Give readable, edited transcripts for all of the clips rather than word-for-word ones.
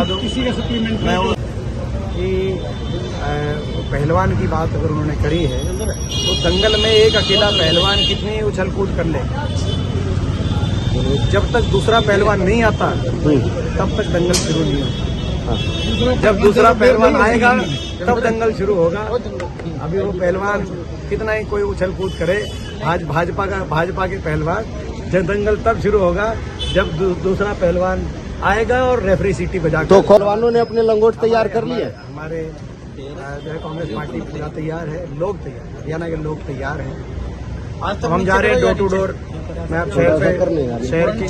बता दूं किसी का सप्लीमेंट मैं वो कि पहलवान की बात अगर उन्होंने करी है तो दंगल में एक अकेला पहलवान कितनी उछल कूद कर ले, जब तक दूसरा पहलवान नहीं आता तब तक दंगल शुरू नहीं होता। जब दूसरा पहलवान आएगा तब दंगल शुरू होगा। अभी वो पहलवान कितना ही कोई उछल कूद करे, भाजपा के पहलवान, जब दंगल तब शुरू होगा जब दूसरा पहलवान आएगा और रेफरी सीटी बजा। तो पहलवानों ने अपने लंगोट तैयार कर लिए। हमारे जो है कांग्रेस पार्टी पूरा तैयार है, लोग तैयार, हरियाणा के लोग तैयार हैं। आज तक हम जा रहे हैं डोर टू डोर। मैं अब शहर की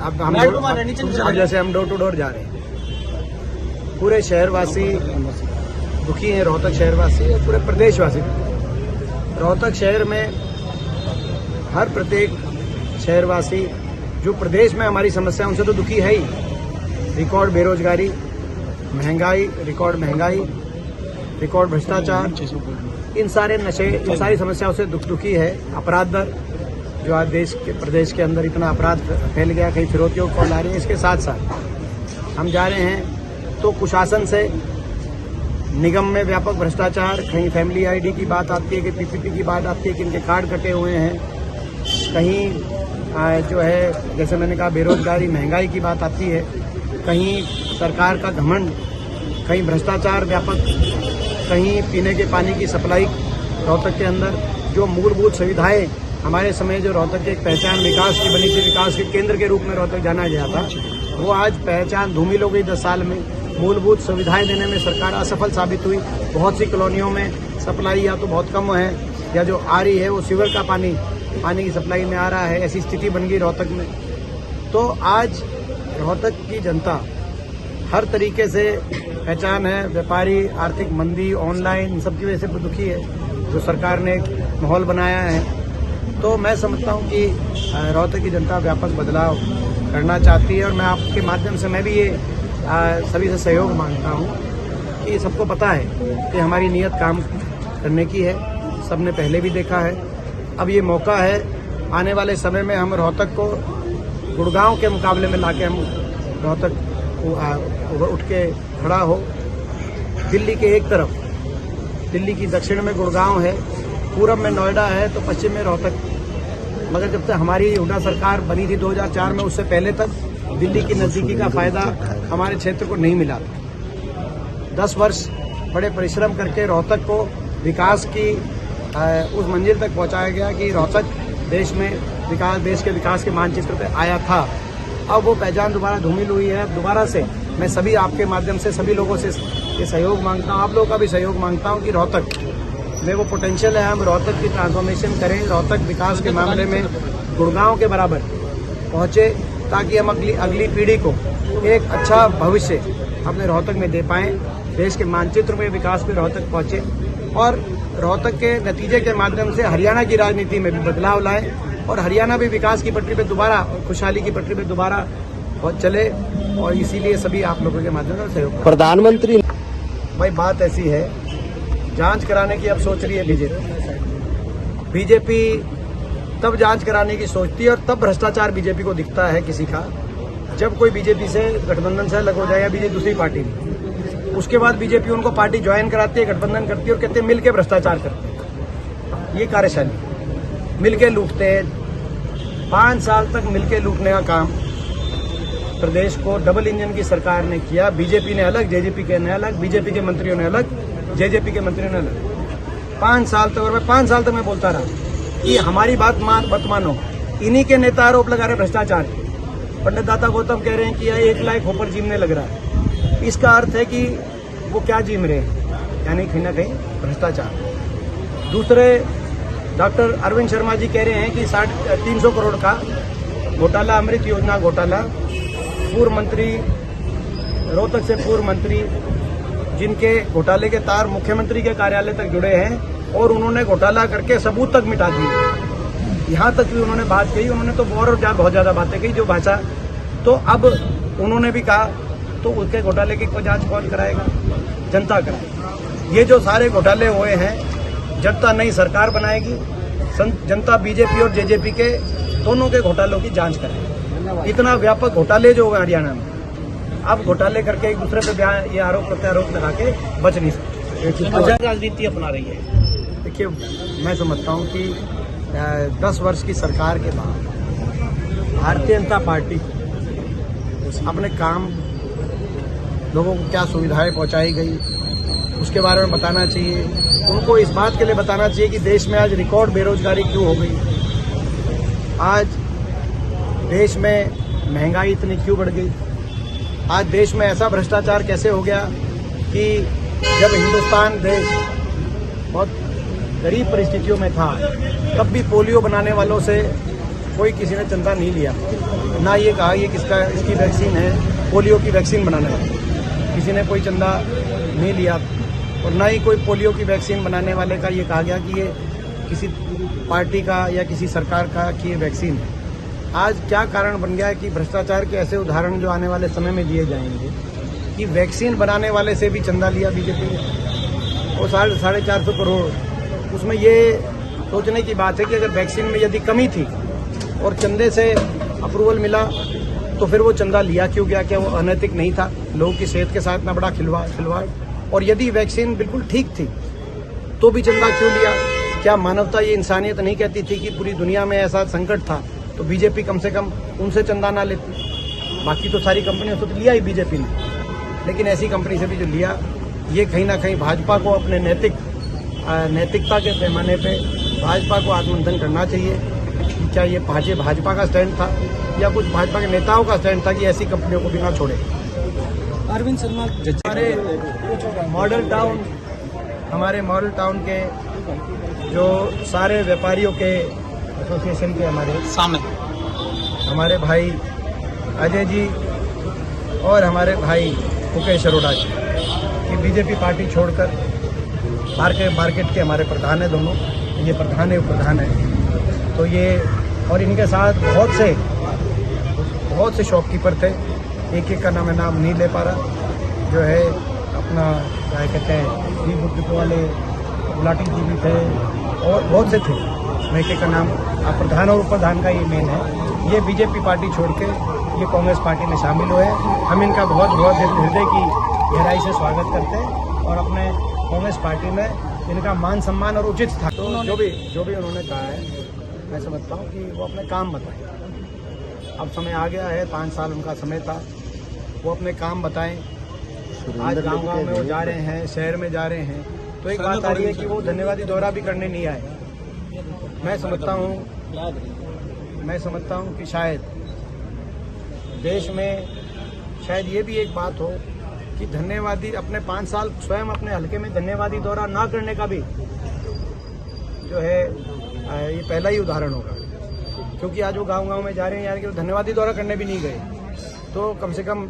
अब हम जैसे हम डोर टू डोर जा रहे हैं, पूरे शहरवासी दुखी हैं, रोहतक शहरवासी और पूरे प्रदेशवासी। रोहतक शहर में हर प्रत्येक शहरवासी जो प्रदेश में हमारी समस्या उनसे तो दुखी है ही। रिकॉर्ड बेरोजगारी, महंगाई, रिकॉर्ड महंगाई, रिकॉर्ड भ्रष्टाचार, इन सारे नशे, इन सारी समस्याओं से दुखी है। अपराध दर जो आज प्रदेश के अंदर इतना अपराध फैल गया, कहीं फिरौतियों को ला रही है। इसके साथ साथ हम जा रहे हैं तो कुशासन से निगम में व्यापक भ्रष्टाचार, कहीं फैमिली आईडी की बात आती है, कि पीपीपी की बात आती है कि इनके कार्ड कटे हुए हैं, कहीं जो है जैसे मैंने कहा बेरोजगारी, महंगाई की बात आती है, कहीं सरकार का घमंड, कहीं भ्रष्टाचार व्यापक, कहीं पीने के पानी की सप्लाई। रोहतक के अंदर जो मूलभूत सुविधाएं हमारे समय जो रोहतक की एक पहचान विकास की बनी थी, विकास के केंद्र के रूप में रोहतक जाना गया था, वो आज पहचान धूमिल हो गई। 10 साल में मूलभूत सुविधाएं देने में सरकार असफल साबित हुई। बहुत सी कॉलोनियों में सप्लाई या तो बहुत कम है, या जो आ रही है वो सीवर का पानी की सप्लाई में आ रहा है। ऐसी स्थिति बन गई रोहतक में। तो आज रोहतक की जनता हर तरीके से पहचान है, व्यापारी, आर्थिक मंदी, ऑनलाइन, इन सब की वजह से दुखी है, जो सरकार ने एक माहौल बनाया है। तो मैं समझता हूं कि रोहतक की जनता व्यापक बदलाव करना चाहती है, और मैं आपके माध्यम से मैं भी ये सभी से सहयोग मांगता हूं कि सबको पता है कि हमारी नीयत काम करने की है, सबने पहले भी देखा है। अब ये मौका है, आने वाले समय में हम रोहतक को गुड़गांव के मुकाबले में लाके हम रोहतक उठ के खड़ा हो। दिल्ली के एक तरफ, दिल्ली की दक्षिण में गुड़गांव है, पूरब में नोएडा है, तो पश्चिम में रोहतक। मगर जब तक हमारी हुड्डा सरकार बनी थी 2004 में, उससे पहले तक दिल्ली की नजदीकी का फायदा हमारे क्षेत्र को नहीं मिला था। 10 वर्ष बड़े परिश्रम करके रोहतक को विकास की उस मंजिल तक पहुंचाया गया कि रोहतक देश के विकास के मानचित्र पे आया था। अब वो पहचान दोबारा धूमिल हुई है। दोबारा से मैं सभी आपके माध्यम से सभी लोगों से ये सहयोग मांगता हूँ, आप लोगों का भी सहयोग मांगता हूँ कि रोहतक में वो पोटेंशियल है, हम रोहतक की ट्रांसफॉर्मेशन करें, रोहतक विकास के मामले में गुड़गांव के बराबर पहुँचे, ताकि हम अगली पीढ़ी को एक अच्छा भविष्य अपने रोहतक में दे पाएँ। देश के मानचित्र में विकास में रोहतक पहुँचे और रोहतक के नतीजे के माध्यम से हरियाणा की राजनीति में भी बदलाव लाएं, और हरियाणा भी विकास की पटरी पे दोबारा, खुशहाली की पटरी पे दोबारा चले। और इसीलिए सभी आप लोगों के माध्यम से सहयोग। प्रधानमंत्री भाई बात ऐसी है, जांच कराने की अब सोच रही है बीजेपी तब जांच कराने की सोचती है और तब भ्रष्टाचार बीजेपी को दिखता है किसी का, जब कोई बीजेपी से गठबंधन से अलग हो जाए या बीजेपी दूसरी पार्टी में। उसके बाद बीजेपी उनको पार्टी ज्वाइन कराती है, गठबंधन करती है और कहते हैं मिलके भ्रष्टाचार करते हैं। ये कार्यशैली, मिलके लूटते हैं। 5 साल तक मिलके लूटने का काम प्रदेश को डबल इंजन की सरकार ने किया। बीजेपी ने अलग, जेजेपी के ने अलग, बीजेपी के मंत्रियों ने अलग, जेजेपी के मंत्रियों ने अलग। 5 साल तक, और मैं 5 साल तक मैं बोलता रहा कि हमारी बात मत मानो। इन्हीं के नेता आरोप लगा रहे भ्रष्टाचार के। पंडित दाता गौतम कह रहे हैं कि यह 1 लाख होकर जीमने लग रहा है। इसका अर्थ है कि वो क्या जीम रहे हैं, यानी कहीं ना कहीं भ्रष्टाचार। दूसरे डॉक्टर अरविंद शर्मा जी कह रहे हैं कि 350 करोड़ का घोटाला, अमृत योजना घोटाला, पूर्व मंत्री, रोहतक से पूर्व मंत्री, जिनके घोटाले के तार मुख्यमंत्री के कार्यालय तक जुड़े हैं, और उन्होंने घोटाला करके सबूत तक मिटा दिए। यहाँ तक भी उन्होंने बात कही, उन्होंने तो बहुत ज़्यादा बातें कही जो भाषा। तो अब उन्होंने भी कहा तो उसके घोटाले की कोई जांच कौन कराएगा? जनता कराएगी। ये जो सारे घोटाले हुए हैं, जनता नई सरकार बनाएगी, जनता बीजेपी और जेजेपी के दोनों के घोटालों की जांच करेगी। इतना व्यापक घोटाले जो हुए हरियाणा में, अब घोटाले करके एक दूसरे पे बयान ये आरोप प्रत्यारोप लगा के बच नहीं सकते। राजनीति अपना रही है। देखिए, मैं समझता हूँ कि 10 वर्ष की सरकार के बाद भारतीय जनता पार्टी अपने काम, लोगों को क्या सुविधाएं पहुंचाई गई उसके बारे में बताना चाहिए। उनको इस बात के लिए बताना चाहिए कि देश में आज रिकॉर्ड बेरोजगारी क्यों हो गई, आज देश में महंगाई इतनी क्यों बढ़ गई, आज देश में ऐसा भ्रष्टाचार कैसे हो गया कि जब हिंदुस्तान देश बहुत गरीब परिस्थितियों में था तब भी पोलियो बनाने वालों से कोई किसी ने चंदा नहीं लिया, ना ये कहा ये इसकी वैक्सीन है, पोलियो की वैक्सीन बनाने वाले किसी ने कोई चंदा नहीं लिया, और ना ही कोई पोलियो की वैक्सीन बनाने वाले का ये कहा गया कि ये किसी पार्टी का या किसी सरकार का कि ये वैक्सीन है। आज क्या कारण बन गया है कि भ्रष्टाचार के ऐसे उदाहरण जो आने वाले समय में दिए जाएंगे कि वैक्सीन बनाने वाले से भी चंदा लिया बीजेपी ने, और 450 करोड़। उसमें ये सोचने की बात है कि अगर वैक्सीन में यदि कमी थी और चंदे से अप्रूवल मिला तो फिर वो चंदा लिया क्यों गया? क्या वो अनैतिक नहीं था? लोगों की सेहत के साथ ना बड़ा खिलवाड़। और यदि वैक्सीन बिल्कुल ठीक थी तो भी चंदा क्यों लिया? क्या मानवता, ये इंसानियत नहीं कहती थी कि पूरी दुनिया में ऐसा संकट था तो बीजेपी कम से कम उनसे चंदा ना लेती? बाकी तो सारी कंपनियों से तो लिया ही बीजेपी ने, लेकिन ऐसी कंपनी से भी जो लिया, ये कहीं ना कहीं भाजपा को अपने नैतिकता के पैमाने पे भाजपा को आत्ममंथन करना चाहिए कि क्या ये भाजपा का स्टैंड था या कुछ भाजपा के नेताओं का स्टैंड था कि ऐसी कंपनियों को भी ना छोड़े। अरविंद शर्मा हमारे मॉडल टाउन के जो सारे व्यापारियों के एसोसिएशन के हमारे भाई अजय जी और हमारे भाई मुकेश अरोड़ा जी की बीजेपी पार्टी छोड़कर मार्केट के हमारे प्रधान है, दोनों ये प्रधान है, प्रधान है। तो ये और इनके साथ बहुत से शॉपकीपर थे, एक का नाम नहीं ले पा रहा, जो है अपना क्या कहते हैं ई बुक वाले गुलाटी जी भी थे और बहुत से थे, मैं एक का नाम प्रधान और उपप्रधान का ये मेन है। ये बीजेपी पार्टी छोड़ के ये कांग्रेस पार्टी में शामिल हुए। हम इनका बहुत हृदय की गहराई से स्वागत करते हैं और अपने कांग्रेस पार्टी में इनका मान सम्मान और उचित था। तो जो भी उन्होंने कहा है, मैं समझता हूँ कि वो अपने काम बताएं। अब समय आ गया है, 5 साल उनका समय था, वो अपने काम बताएं। आज गांव-गांव में वो जा रहे हैं, शहर में जा रहे हैं, तो एक बात आ रही है कि वो धन्यवादी दौरा भी करने नहीं आए। मैं समझता हूँ कि शायद देश में शायद ये भी एक बात हो कि धन्यवादी अपने 5 साल स्वयं अपने हल्के में धन्यवादी दौरा ना करने का भी जो है ये पहला ही उदाहरण होगा, क्योंकि आज वो गांव-गांव में जा रहे हैं यार कि धन्यवादी दौरा करने भी नहीं गए, तो कम से कम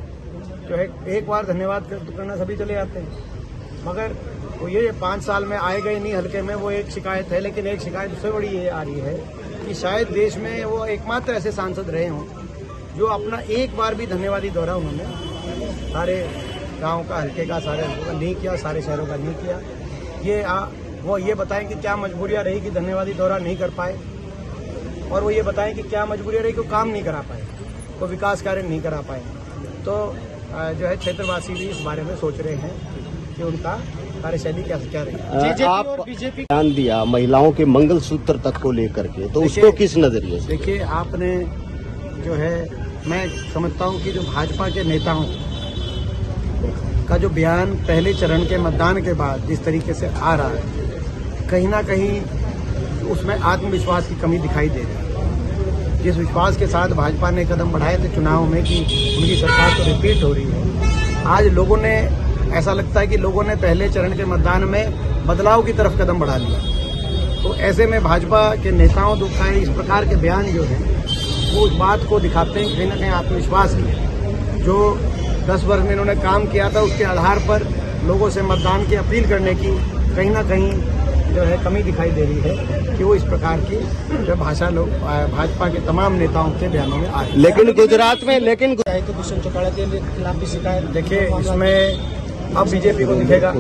जो है एक बार धन्यवाद करना सभी चले जाते हैं। मगर वो ये 5 साल में आए गए नहीं हल्के में, वो एक शिकायत है। लेकिन एक शिकायत उससे बड़ी ये आ रही है कि शायद देश में वो एकमात्र ऐसे सांसद रहे हों जो अपना एक बार भी धन्यवादी दौरा उन्होंने सारे गांव का, हल्के का, सारे हल्कों का नहीं किया, सारे शहरों का नहीं किया। वो ये बताएं कि क्या मजबूरियां रही कि धन्यवादी दौरा नहीं कर पाए, और वो ये बताएं कि क्या मजबूरियां रही कि काम नहीं करा पाए, वो विकास कार्य नहीं करा पाए। तो जो है क्षेत्रवासी भी इस बारे में सोच रहे हैं कि उनका कार्यशैली क्या रही। आप बीजेपी ध्यान दिया महिलाओं के मंगलसूत्र तक को लेकर के, तो उसको किस नजरिए से? देखिए, आपने जो है, मैं समझता हूं कि जो भाजपा के नेताओं का जो बयान पहले चरण के मतदान के बाद जिस तरीके से आ रहा है, कहीं ना कहीं उसमें आत्मविश्वास की कमी दिखाई दे रही है। जिस विश्वास के साथ भाजपा ने कदम बढ़ाए थे चुनाव में कि उनकी सरकार तो रिपीट हो रही है, आज लोगों ने, ऐसा लगता है कि लोगों ने पहले चरण के मतदान में बदलाव की तरफ कदम बढ़ा लिया। तो ऐसे में भाजपा के नेताओं का इस प्रकार के बयान जो है वो उस बात को दिखाते हैं कहीं ना कहीं आत्मविश्वास की जो 10 वर्ष में इन्होंने काम किया था, उसके आधार पर लोगों से मतदान की अपील करने की कहीं ना कहीं जो है कमी दिखाई दे रही है कि वो इस प्रकार की जो भाषा लोग भाजपा के तमाम नेताओं के बयानों में आ रही है। लेकिन गुजरात में तो दुष्यंत चौटाला के खिलाफ भी शिकायत। देखिए, इसमें अब बीजेपी को दिखेगा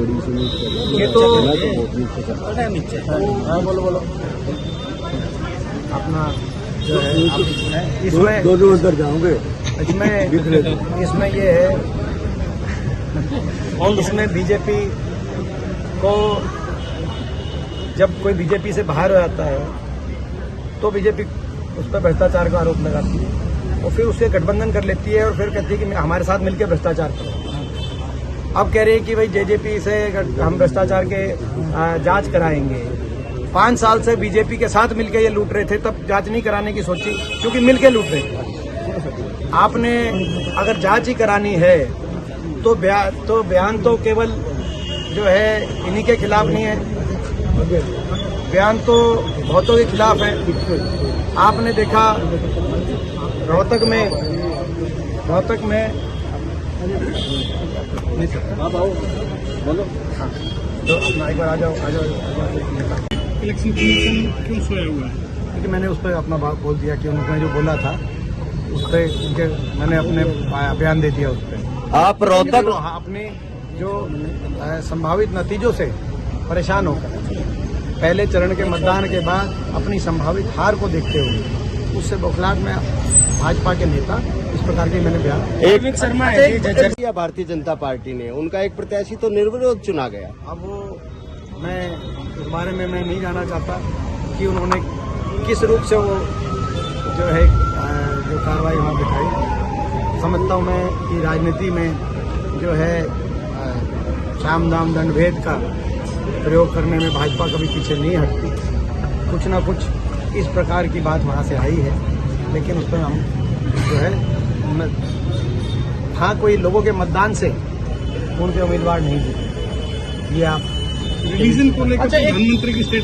ये तो हाँ, बोलो अपना जो है इसमें दोनों अंदर जाओगे। इसमें ये है इसमें बीजेपी को जब कोई बीजेपी से बाहर हो जाता है तो बीजेपी उस पर भ्रष्टाचार का आरोप लगाती है और फिर उससे गठबंधन कर लेती है और फिर कहती है कि हमारे साथ मिलकर भ्रष्टाचार करो। अब कह रहे हैं कि भाई जेजेपी से हम भ्रष्टाचार के जांच कराएंगे। 5 साल से बीजेपी के साथ मिलकर ये लूट रहे थे, तब जांच नहीं कराने की सोची क्योंकि मिलकर लूट रहे थे। आपने अगर जांच ही करानी है तो बयान तो केवल जो है इन्हीं के खिलाफ नहीं है, बयान तो बहुतों के खिलाफ है। आपने देखा रोहतक में नहीं सर बोलो हाँ तो अपना एक बार आ जाओ। इलेक्शन कमीशन क्यों सोया हुआ है? क्योंकि मैंने उस पर अपना बात बोल दिया कि उन्होंने जो बोला था उस पर उनके मैंने अपने बयान दे दिया उस पर। आप रोहतक अपने जो संभावित नतीजों से परेशान होकर पहले चरण के मतदान के बाद अपनी संभावित हार को देखते हुए उससे बौखलाहट में भाजपा के नेता इस प्रकार के मैंने बयान अरविंद शर्मा है या भारतीय जनता पार्टी ने उनका एक प्रत्याशी तो निर्विरोध चुना गया। अब वो मैं इस बारे में मैं नहीं जानना चाहता कि उन्होंने किस रूप से वो जो है जो कार्रवाई वहाँ दिखाई। समझता हूँ मैं कि राजनीति में जो है साम दाम दंड भेद का प्रयोग करने में भाजपा कभी पीछे नहीं हटती। कुछ ना कुछ इस प्रकार की बात वहाँ से आई है, लेकिन उस पर हम जो है हाँ कोई लोगों के मतदान से उनके उम्मीदवार नहीं जीते। ये आप रिलीजन को लेकर प्रधानमंत्री की स्टेट